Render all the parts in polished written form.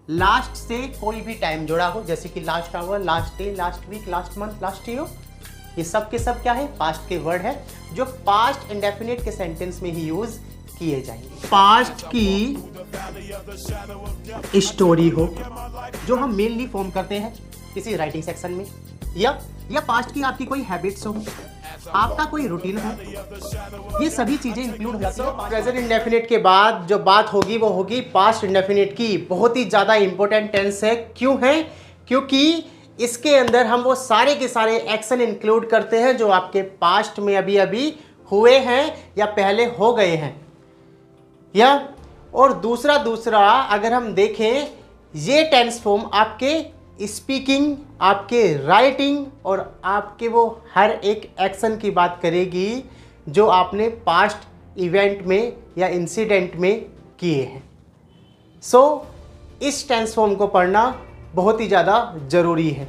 Last से कोई भी टाइम जुड़ा हो, जैसे कि last hour, last day, last week, last month, last year, ये सब के सब क्या है, पास्ट के वर्ड है जो पास्ट इंडेफिनिट के सेंटेंस में ही यूज किए जाएंगे। पास्ट की स्टोरी हो जो हम मेनली फॉर्म करते हैं किसी राइटिंग सेक्शन में, या पास्ट की आपकी कोई हैबिट्स हो, आपका कोई रूटीन हो, ये सभी चीजें इंक्लूड हो जाती हैं। प्रेजेंट इंडेफिनिट के बाद जो बात होगी वो होगी पास्ट इंडेफिनिट की। बहुत ही ज़्यादा इंपॉर्टेंट टेंस है। क्यों है? क्योंकि इसके अंदर हम वो सारे के सारे एक्शन इंक्लूड करते हैं जो आपके पास्ट में अभी अभी हुए हैं या पहले हो गए हैं। और दूसरा अगर हम देखें, ये टेंस फॉर्म आपके स्पीकिंग, आपके राइटिंग और आपके वो हर एक एक्शन की बात करेगी जो आपने पास्ट इवेंट में या इंसिडेंट में किए हैं। इस टेंस फॉर्म को पढ़ना बहुत ही ज़्यादा ज़रूरी है।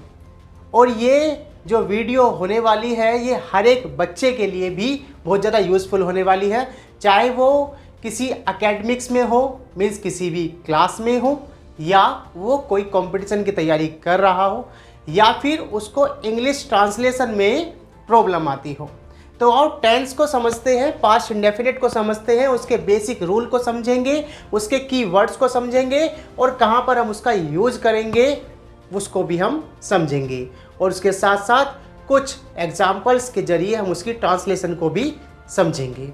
और ये जो वीडियो होने वाली है ये हर एक बच्चे के लिए भी बहुत ज़्यादा यूज़फुल होने वाली है, चाहे वो किसी एकेडमिक्स में हो, मीन्स किसी भी क्लास में हो, या वो कोई कंपटीशन की तैयारी कर रहा हो, या फिर उसको इंग्लिश ट्रांसलेशन में प्रॉब्लम आती हो। तो और टेंस को समझते हैं, पास्ट इंडेफिनिट को समझते हैं, उसके बेसिक रूल को समझेंगे, उसके की वर्ड्स को समझेंगे और कहाँ पर हम उसका यूज करेंगे उसको भी हम समझेंगे। और उसके साथ साथ कुछ एग्जाम्पल्स के जरिए हम उसकी ट्रांसलेशन को भी समझेंगे।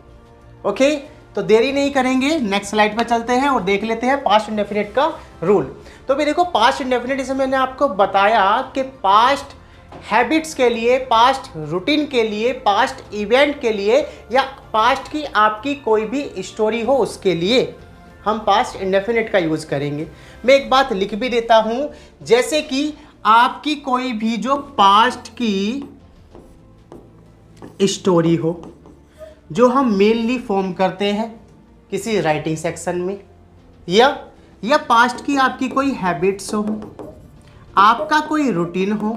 ओके, तो देरी नहीं करेंगे, नेक्स्ट स्लाइड पर चलते हैं और देख लेते हैं पास्ट इंडेफिनिट का रूल। तो भी देखो, पास्ट इंडेफिनिट जैसे मैंने आपको बताया कि पास्ट हैबिट्स के लिए, पास्ट रूटीन के लिए, पास्ट इवेंट के लिए या पास्ट की आपकी कोई भी स्टोरी हो उसके लिए हम पास्ट इंडेफिनिट का यूज़ करेंगे। मैं एक बात लिख भी देता हूँ, जैसे कि आपकी कोई भी जो पास्ट की स्टोरी हो जो हम मेनली फॉर्म करते हैं किसी राइटिंग सेक्शन में, या पास्ट की आपकी कोई हैबिट्स हो, आपका कोई रूटीन हो,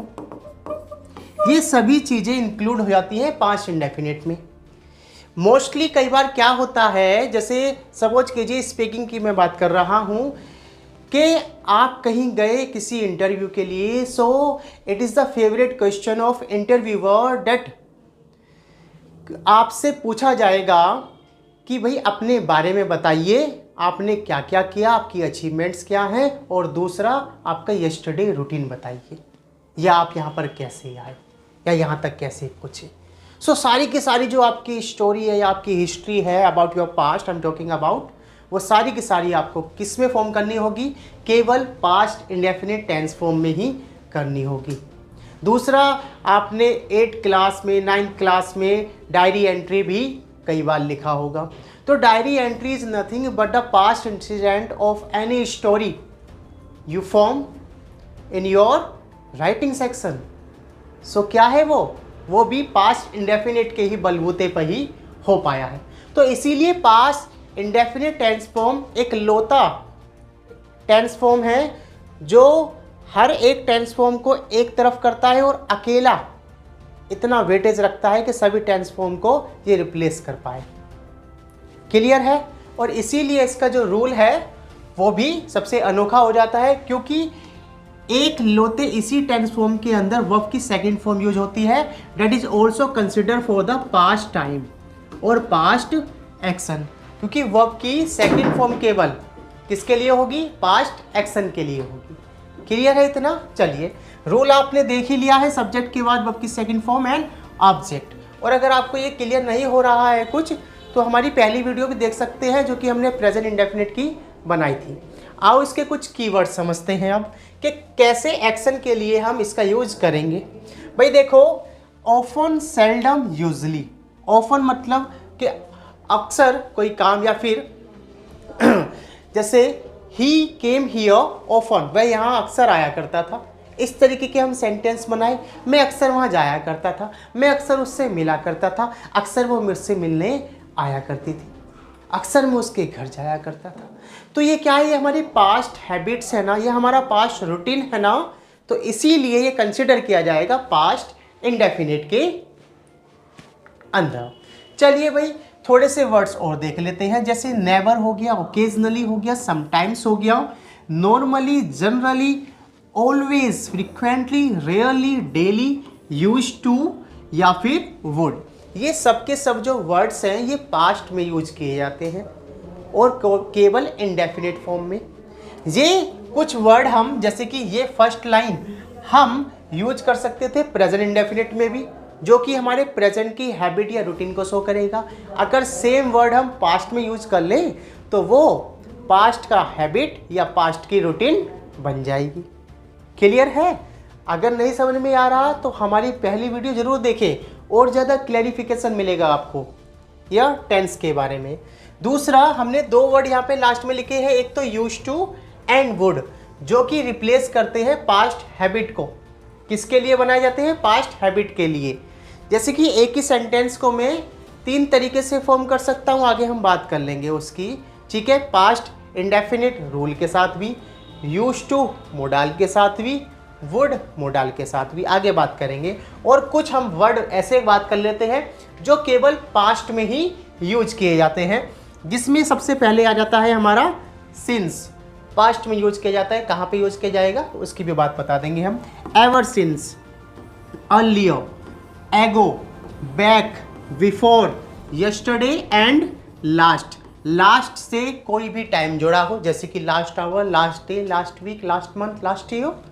ये सभी चीज़ें इंक्लूड हो जाती हैं पास्ट इंडेफिनिट में। मोस्टली कई बार क्या होता है, जैसे सपोज कीजिए स्पीकिंग की मैं बात कर रहा हूँ कि आप कहीं गए किसी इंटरव्यू के लिए, so it is the favourite question of interviewer that आपसे पूछा जाएगा कि भाई अपने बारे में बताइए, आपने क्या क्या किया, आपकी अचीवमेंट्स क्या हैं, और दूसरा आपका यस्टरडे रूटीन बताइए, या आप यहाँ पर कैसे आए, या यहाँ तक कैसे पहुँचे। सो सारी की सारी जो आपकी स्टोरी है या आपकी हिस्ट्री है about your past, I am talking about, वो सारी की सारी आपको किस में फॉर्म करनी होगी? केवल पास्ट इंडेफिनिट टेंस फॉर्म में ही करनी होगी। दूसरा, आपने 8th क्लास में, 9th क्लास में डायरी एंट्री भी कई बार लिखा होगा। तो diary entry is nothing but the past incident of any story you form in your writing section. So क्या है वो भी पास्ट इंडेफिनिट के ही बलबूते पर ही हो पाया है। तो इसीलिए पास्ट इंडेफिनिट टेंस फॉर्म एक लौता टेंस फॉर्म है जो हर एक टेंस फॉर्म को एक तरफ करता है और अकेला इतना वेटेज रखता है कि सभी टेंस फॉर्म को ये रिप्लेस कर पाए। क्लियर है? और इसीलिए इसका जो रूल है वो भी सबसे अनोखा हो जाता है, क्योंकि एक लौते इसी टेंस फॉर्म के अंदर वर्ब की सेकंड फॉर्म यूज होती है, that is also consider for the past time और पास्ट एक्शन। क्योंकि वर्ब की सेकंड फॉर्म केवल किसके लिए होगी? पास्ट एक्शन के लिए होगी। क्लियर है इतना? चलिए, रूल आपने देख ही लिया है, सब्जेक्ट के बाद वर्ब की सेकंड फॉर्म एंड ऑब्जेक्ट। और अगर आपको ये क्लियर नहीं हो रहा है कुछ, तो हमारी पहली वीडियो भी देख सकते हैं जो कि हमने प्रेजेंट इंडेफिनिट की बनाई थी। आओ इसके कुछ कीवर्ड समझते हैं अब कि कैसे एक्शन के लिए हम इसका यूज करेंगे। भाई देखो, ऑफन, सेल्डम, यूजली। ऑफन मतलब कि अक्सर कोई काम, या फिर जैसे ही केम हियर ऑफन, वह यहाँ अक्सर आया करता था। इस तरीके के हम सेंटेंस बनाए। मैं अक्सर वहाँ जाया करता था, मैं अक्सर उससे मिला करता था, अक्सर वो मुझसे मिलने आया करती थी, अक्सर मैं उसके घर जाया करता था। तो ये क्या है? ये हमारी पास्ट हैबिट्स है ना, ये हमारा पास्ट रूटीन है ना, तो इसीलिए ये कंसिडर किया जाएगा पास्ट इंडेफिनिट के अंदर। चलिए भाई, थोड़े से वर्ड्स और देख लेते हैं, जैसे नेवर हो गया, ओकेजनली हो गया, समटाइम्स हो गया, normally, generally, always, frequently, rarely, daily, use to या फिर वुड। ये सब के सब जो वर्ड्स हैं ये पास्ट में यूज किए जाते हैं और केवल इंडेफिनिट फॉर्म में। ये कुछ वर्ड हम, जैसे कि ये फर्स्ट लाइन हम यूज कर सकते थे प्रेजेंट इंडेफिनिट में भी, जो कि हमारे प्रेजेंट की हैबिट या रूटीन को शो करेगा। अगर सेम वर्ड हम पास्ट में यूज कर लें तो वो पास्ट का हैबिट या पास्ट की रूटीन बन जाएगी। क्लियर है? अगर नहीं समझ में आ रहा तो हमारी पहली वीडियो जरूर देखें और ज़्यादा क्लैरिफिकेशन मिलेगा आपको या टेंस के बारे में। दूसरा, हमने दो वर्ड यहाँ पे लास्ट में लिखे हैं, एक तो यूज टू एंड वुड, जो कि रिप्लेस करते हैं पास्ट हैबिट को। किसके लिए बनाए जाते हैं? पास्ट हैबिट के लिए। जैसे कि एक ही सेंटेंस को मैं 3 तरीके से फॉर्म कर सकता हूँ, आगे हम बात कर लेंगे उसकी, ठीक है। पास्ट इंडेफिनिट रूल के साथ भी, यूज टू मोडाल के साथ भी, वुड मोडाल के साथ भी, आगे बात करेंगे। और कुछ हम वर्ड ऐसे बात कर लेते हैं जो केवल पास्ट में ही यूज किए जाते हैं, जिसमें सबसे पहले आ जाता है हमारा सिंस। पास्ट में यूज किया जाता है, कहाँ पे यूज किया जाएगा उसकी भी बात बता देंगे हम। Ever since, earlier, ago, back, before, yesterday and last. Last से कोई भी टाइम जुड़ा हो, जैसे कि last hour, last day, last week, last month, last year,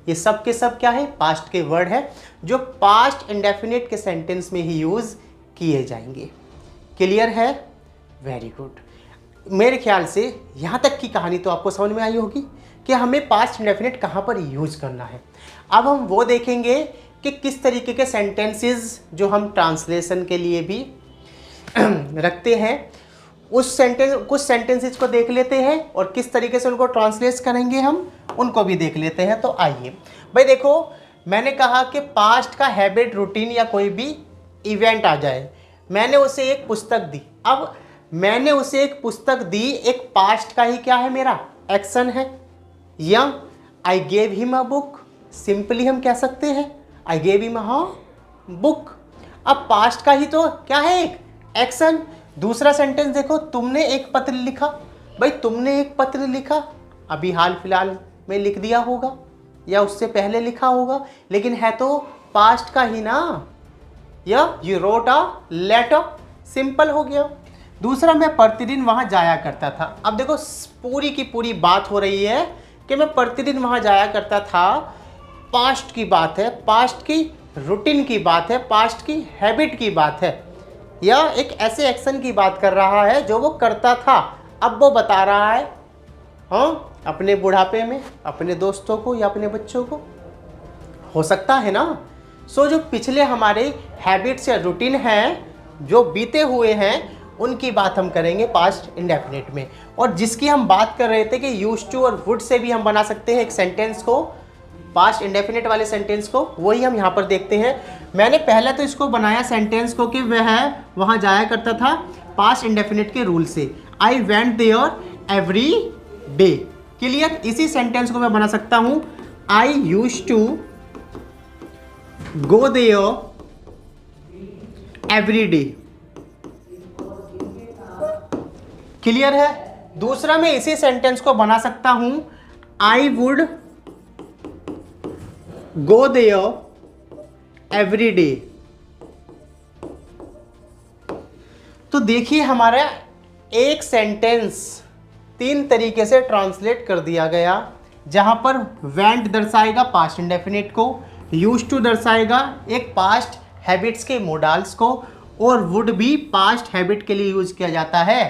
ये सब के सब क्या है? पास्ट के वर्ड है जो पास्ट इंडेफिनिट के सेंटेंस में ही यूज किए जाएंगे। क्लियर है? Very good. मेरे ख्याल से यहाँ तक की कहानी तो आपको समझ में आई होगी कि हमें पास्ट इंडेफिनिट कहाँ पर यूज करना है। अब हम वो देखेंगे कि किस तरीके के सेंटेंसेस जो हम ट्रांसलेशन के लिए भी रखते हैं, कुछ सेंटेंसेस को देख लेते हैं और किस तरीके से उनको ट्रांसलेट करेंगे हम, उनको भी देख लेते हैं। तो आइए भाई, देखो मैंने कहा कि पास्ट का हैबिट, रूटीन या कोई भी इवेंट आ जाए, मैंने उसे एक पुस्तक दी। अब मैंने उसे एक पुस्तक दी, एक पास्ट का ही क्या है मेरा? एक्शन है। या I gave him a book, simply हम कह सकते हैं I gave him a book. अब पास्ट का ही तो क्या है? एक एक्शन। दूसरा सेंटेंस देखो, तुमने एक पत्र लिखा। भाई तुमने एक पत्र लिखा, अभी हाल फिलहाल में लिख दिया होगा या उससे पहले लिखा होगा, लेकिन है तो पास्ट का ही ना। या you wrote a letter, simple हो गया। दूसरा, मैं प्रतिदिन वहाँ जाया करता था। अब देखो पूरी की पूरी बात हो रही है कि मैं प्रतिदिन वहाँ जाया करता था, पास्ट की बात है, पास्ट की रूटीन की बात है, पास्ट की हैबिट की बात है, या एक ऐसे एक्शन की बात कर रहा है जो वो करता था, अब वो बता रहा है हाँ अपने बुढ़ापे में अपने दोस्तों को या अपने बच्चों को। हो सकता है ना। सो जो पिछले हमारे हैबिट्स या रूटीन हैं जो बीते हुए हैं, उनकी बात हम करेंगे पास्ट इंडेफिनिट में। और जिसकी हम बात कर रहे थे कि यूज टू और वुड से भी हम बना सकते हैं एक सेंटेंस को, पास्ट इंडेफिनिट वाले सेंटेंस को, वही हम यहाँ पर देखते हैं। मैंने पहले तो इसको बनाया सेंटेंस को कि वह वहाँ जाया करता था पास्ट इंडेफिनिट के रूल से। I went there every day. Clear? इसी सेंटेंस को मैं बना सकता हूँ I use to go there every day. Clear है? दूसरा, मैं इसी सेंटेंस को बना सकता हूं I would go there every day. तो देखिए हमारा एक सेंटेंस 3 तरीके से ट्रांसलेट कर दिया गया, जहां पर वेंट दर्शाएगा पास्ट इंडेफिनिट को, यूज टू दर्शाएगा एक पास्ट हैबिट्स के मोडाल्स को, और वुड भी पास्ट हैबिट के लिए यूज किया जाता है।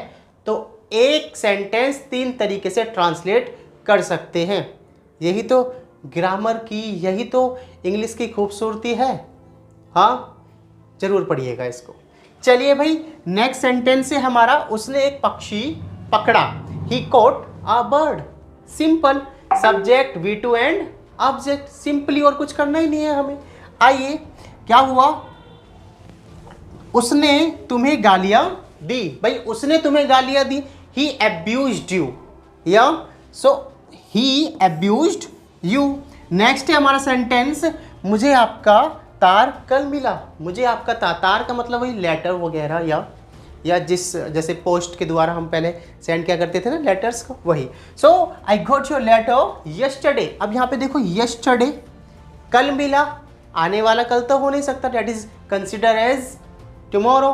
तो एक सेंटेंस 3 तरीके से ट्रांसलेट कर सकते हैं। यही तो ग्रामर की, यही तो इंग्लिश की खूबसूरती है। हाँ, जरूर पढ़िएगा इसको। चलिए भाई, नेक्स्ट सेंटेंस से हमारा उसने एक पक्षी पकड़ा, he caught a bird. Simple, subject V2 and object, simply, और कुछ करना ही नहीं है हमें। आइए, क्या हुआ? उसने तुम्हें गालियां दी। भाई उसने तुम्हें गालियां दी, ही अब्यूज्ड यू, या सो ही अब्यूज्ड यू। नेक्स्ट है हमारा सेंटेंस, मुझे आपका तार कल मिला। मुझे आपका तार का मतलब वही लेटर वगैरह या या जिस जैसे पोस्ट के द्वारा हम पहले सेंड क्या करते थे ना लेटर्स को, वही। So I got your letter yesterday. अब यहाँ पे देखो यस्टरडे कल मिला, आने वाला कल तो हो नहीं सकता, that is consider as tomorrow.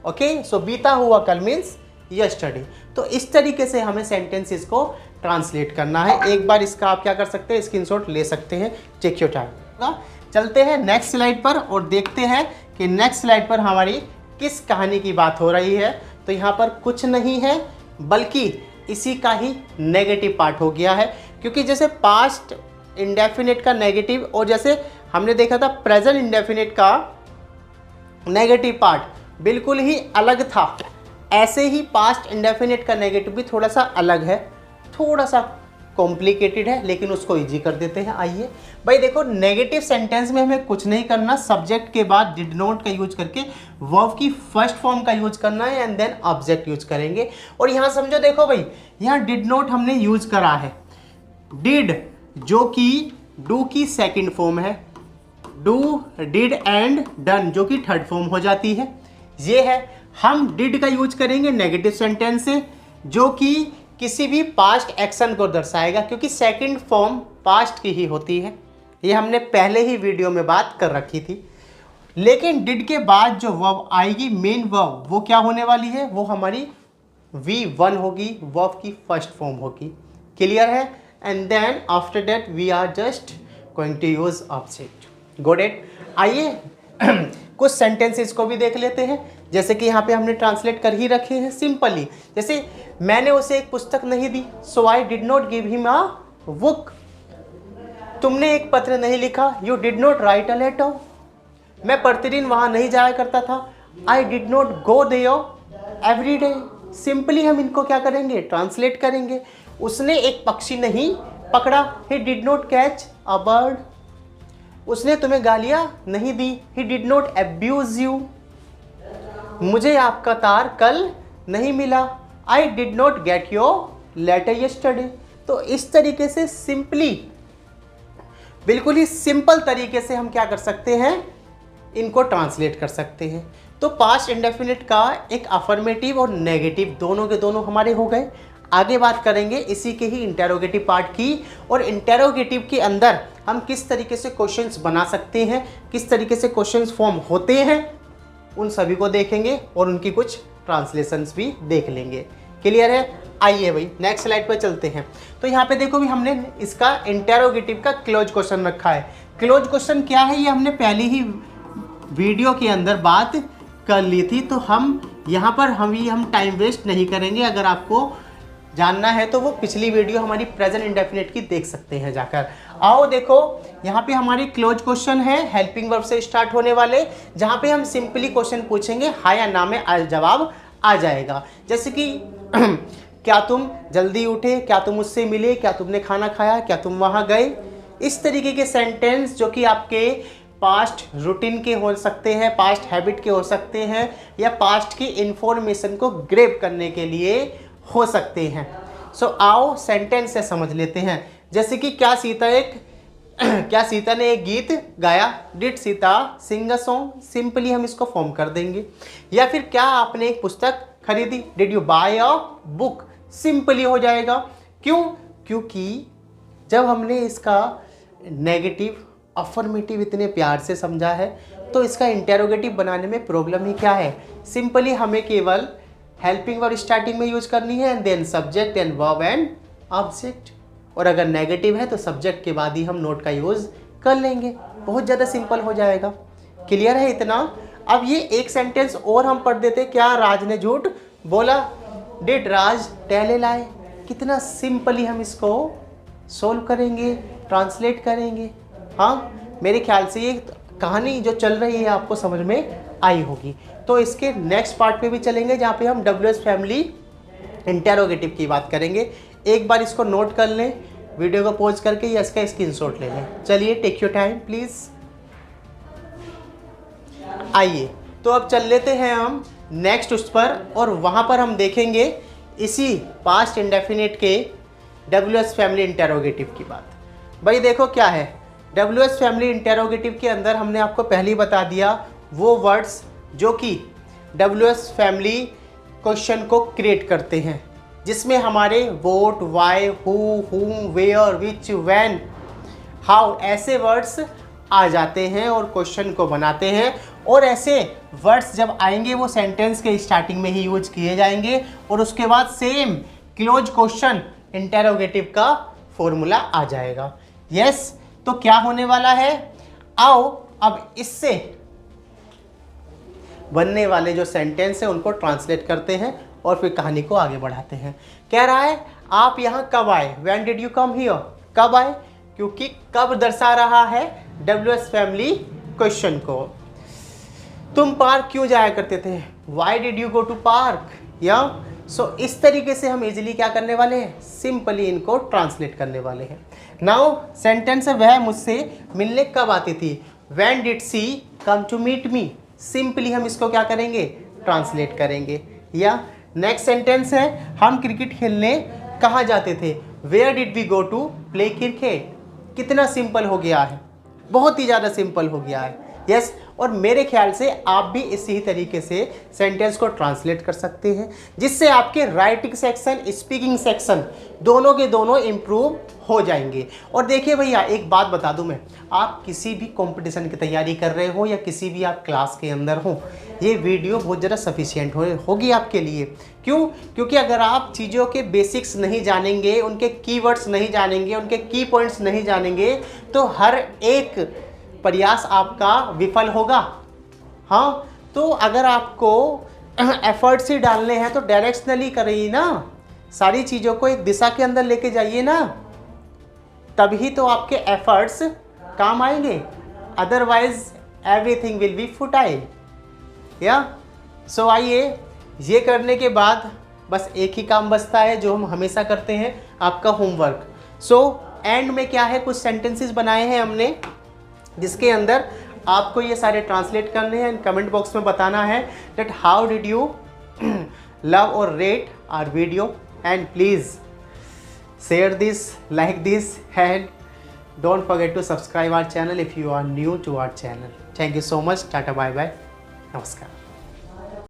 Okay, so बीता हुआ कल मीन्स यस्टरडे। तो इस तरीके से हमें सेंटेंसेस को ट्रांसलेट करना है। एक बार इसका आप क्या कर सकते हैं, स्क्रीनशॉट ले सकते हैं, टेक योर टाइम। चलते हैं नेक्स्ट स्लाइड पर और देखते हैं कि नेक्स्ट स्लाइड पर हमारी किस कहानी की बात हो रही है। तो यहाँ पर कुछ नहीं है बल्कि इसी का ही नेगेटिव पार्ट हो गया है, क्योंकि जैसे पास्ट इंडेफिनिट का नेगेटिव और जैसे हमने देखा था प्रेजेंट इंडेफिनिट का नेगेटिव पार्ट बिल्कुल ही अलग था, ऐसे ही पास्ट इंडेफिनिट का नेगेटिव भी थोड़ा सा अलग है, थोड़ा सा कॉम्प्लिकेटेड है, लेकिन उसको इजी कर देते हैं। आइए भाई देखो, नेगेटिव सेंटेंस में हमें कुछ नहीं करना, सब्जेक्ट के बाद डिड नॉट का यूज करके वर्ब की फर्स्ट फॉर्म का यूज करना है एंड देन ऑब्जेक्ट यूज करेंगे। और यहाँ समझो, देखो भाई यहाँ डिड नॉट हमने यूज करा है, डिड जो कि डू की सेकंड फॉर्म है, डू, डिड एंड डन जो कि थर्ड फॉर्म हो जाती है, ये है। हम डिड का यूज करेंगे नेगेटिव सेंटेंस से जो कि किसी भी पास्ट एक्शन को दर्शाएगा, क्योंकि सेकंड फॉर्म पास्ट की ही होती है, ये हमने पहले ही वीडियो में बात कर रखी थी। लेकिन डिड के बाद जो वर्ब आएगी मेन वर्ब, वो क्या होने वाली है, वो हमारी V1 होगी, वर्ब की फर्स्ट फॉर्म होगी। क्लियर है? And then after that we are just going to use object. Got it? आइए कुछ सेंटेंसेस को भी देख लेते हैं, जैसे कि यहाँ पे हमने ट्रांसलेट कर ही रखे हैं सिंपली। जैसे मैंने उसे एक पुस्तक नहीं दी, so I did not give him a book. तुमने एक पत्र नहीं लिखा, you did not write a letter. मैं प्रतिदिन वहाँ नहीं जाया करता था, I did not go there every day. Simply हम इनको क्या करेंगे, ट्रांसलेट करेंगे। उसने एक पक्षी नहीं पकड़ा, he did not catch a bird. उसने तुम्हें गालियां नहीं दी, he did not abuse you. मुझे आपका तार कल नहीं मिला, I did not get your letter yesterday. तो इस तरीके से सिंपली, बिल्कुल ही सिंपल तरीके से हम क्या कर सकते हैं, इनको ट्रांसलेट कर सकते हैं। तो पास्ट इंडेफिनिट का एक अफर्मेटिव और नेगेटिव दोनों के दोनों हमारे हो गए। आगे बात करेंगे इसी के ही इंटेरोगेटिव पार्ट की, और इंटेरोगेटिव के अंदर हम किस तरीके से क्वेश्चंस बना सकते हैं, किस तरीके से क्वेश्चंस फॉर्म होते हैं, उन सभी को देखेंगे और उनकी कुछ ट्रांसलेशंस भी देख लेंगे। क्लियर है? आइए भाई नेक्स्ट स्लाइड पर चलते हैं। तो यहाँ पे देखो भी हमने इसका इंटेरोगेटिव का क्लोज क्वेश्चन रखा है। क्लोज क्वेश्चन क्या है, ये हमने पहले ही वीडियो के अंदर बात कर ली थी, तो हम यहाँ पर हम टाइम वेस्ट नहीं करेंगे। अगर आपको जानना है तो वो पिछली वीडियो हमारी प्रेजेंट इंडेफिनिट की देख सकते हैं जाकर। आओ देखो, यहाँ पे हमारी क्लोज क्वेश्चन है, हेल्पिंग वर्ब से स्टार्ट होने वाले, जहाँ पे हम सिंपली क्वेश्चन पूछेंगे, हाँ या ना में जवाब आ जाएगा। जैसे कि क्या तुम जल्दी उठे, क्या तुम मुझसे मिले, क्या तुमने खाना खाया, क्या तुम वहाँ गए। इस तरीके के सेंटेंस जो कि आपके पास्ट रूटीन के हो सकते हैं, पास्ट हैबिट के हो सकते हैं, या पास्ट की इंफॉर्मेशन को ग्रैब करने के लिए हो सकते हैं। सो आओ सेंटेंस से समझ लेते हैं। जैसे कि क्या सीता ने एक गीत गाया, did Sita sing a song. Simply हम इसको फॉर्म कर देंगे। या फिर क्या आपने एक पुस्तक खरीदी, did you buy a book. Simply हो जाएगा। क्यों? क्योंकि जब हमने इसका नेगेटिव अफर्मेटिव इतने प्यार से समझा है, तो इसका इंटेरोगेटिव बनाने में प्रॉब्लम ही क्या है। सिंपली हमें केवल हेल्पिंग वर्ब स्टार्टिंग में यूज करनी है and then subject and verb and object. और अगर नेगेटिव है तो सब्जेक्ट के बाद ही हम नोट का यूज कर लेंगे। बहुत ज़्यादा सिंपल हो जाएगा। क्लियर है इतना? अब ये एक सेंटेंस और हम पढ़ देते, क्या राज ने झूठ बोला, डिड राज टेल ए लाई। कितना सिंपली हम इसको सोल्व करेंगे, ट्रांसलेट करेंगे। हाँ, मेरे ख्याल से ये कहानी जो चल रही है आपको समझ में आई होगी। तो इसके नेक्स्ट पार्ट पे भी चलेंगे, जहाँ पे हम WH फैमिली इंटेरोगेटिव की बात करेंगे। एक बार इसको नोट कर लें, वीडियो को पॉज करके या इसका स्क्रीनशॉट ले लें। चलिए, टेक योर टाइम प्लीज़। आइए तो अब चल लेते हैं हम नेक्स्ट उस पर, और वहाँ पर हम देखेंगे इसी पास्ट इंडेफिनिट के WH फैमिली इंटेरोगेटिव की बात। भाई देखो क्या है, WH फैमिली इंटेरोगेटिव के अंदर हमने आपको पहले ही बता दिया वो वर्ड्स जो कि WH फैमिली क्वेश्चन को क्रिएट करते हैं, जिसमें हमारे वोट, वाई, हु, हुम, वेयर, विच, व्हेन, हाउ ऐसे वर्ड्स आ जाते हैं और क्वेश्चन को बनाते हैं। और ऐसे वर्ड्स जब आएंगे वो सेंटेंस के स्टार्टिंग में ही यूज किए जाएंगे और उसके बाद सेम क्लोज क्वेश्चन इंटेरोगेटिव का फॉर्मूला आ जाएगा। यस, तो क्या होने वाला है, आओ अब इससे बनने वाले जो सेंटेंस है उनको ट्रांसलेट करते हैं और फिर कहानी को आगे बढ़ाते हैं। कह रहा है आप यहाँ कब आए, when did you come here, कब आए, क्योंकि कब दर्शा रहा है WH फैमिली क्वेश्चन को। तुम पार्क क्यों जाया करते थे, why did you go to park, या सो इस तरीके से हम इजीली क्या करने वाले हैं, सिंपली इनको ट्रांसलेट करने वाले हैं। नाउ सेंटेंस है वह मुझसे मिलने कब आती थी, when did she come to meet me, simply हम इसको क्या करेंगे, ट्रांसलेट करेंगे। या नेक्स्ट सेंटेंस है हम क्रिकेट खेलने कहाँ जाते थे, where did we go to play cricket. कितना सिंपल हो गया है, बहुत ही ज़्यादा सिंपल हो गया है। यस, और मेरे ख्याल से आप भी इसी तरीके से सेंटेंस को ट्रांसलेट कर सकते हैं, जिससे आपके राइटिंग सेक्शन, स्पीकिंग सेक्शन दोनों के दोनों इम्प्रूव हो जाएंगे। और देखिए भैया, एक बात बता दूं मैं, आप किसी भी कंपटीशन की तैयारी कर रहे हो या किसी भी आप क्लास के अंदर हो, ये वीडियो बहुत ज़्यादा सफिशिएंट होगी आपके लिए। क्यों? क्योंकि अगर आप चीज़ों के बेसिक्स नहीं जानेंगे, उनके कीवर्ड्स नहीं जानेंगे, उनके की पॉइंट्स नहीं जानेंगे, तो हर एक प्रयास आपका विफल होगा। हाँ, तो अगर आपको एफर्ट्स ही डालने हैं तो डायरेक्शनली करिए ना, सारी चीज़ों को एक दिशा के अंदर लेके जाइए ना, तभी तो आपके एफर्ट्स काम आएंगे, otherwise everything will be futile. या सो आइए, ये करने के बाद बस एक ही काम बचता है जो हम हमेशा करते हैं, आपका होमवर्क। सो एंड में क्या है, कुछ सेंटेंसेस बनाए हैं हमने जिसके अंदर आपको ये सारे ट्रांसलेट करने हैं। कमेंट बॉक्स में बताना है that how did you love और rate our video, and please share this, like this, and don't forget to subscribe our channel if you are new to our channel. Thank you so much. Tata, bye bye. Namaskar.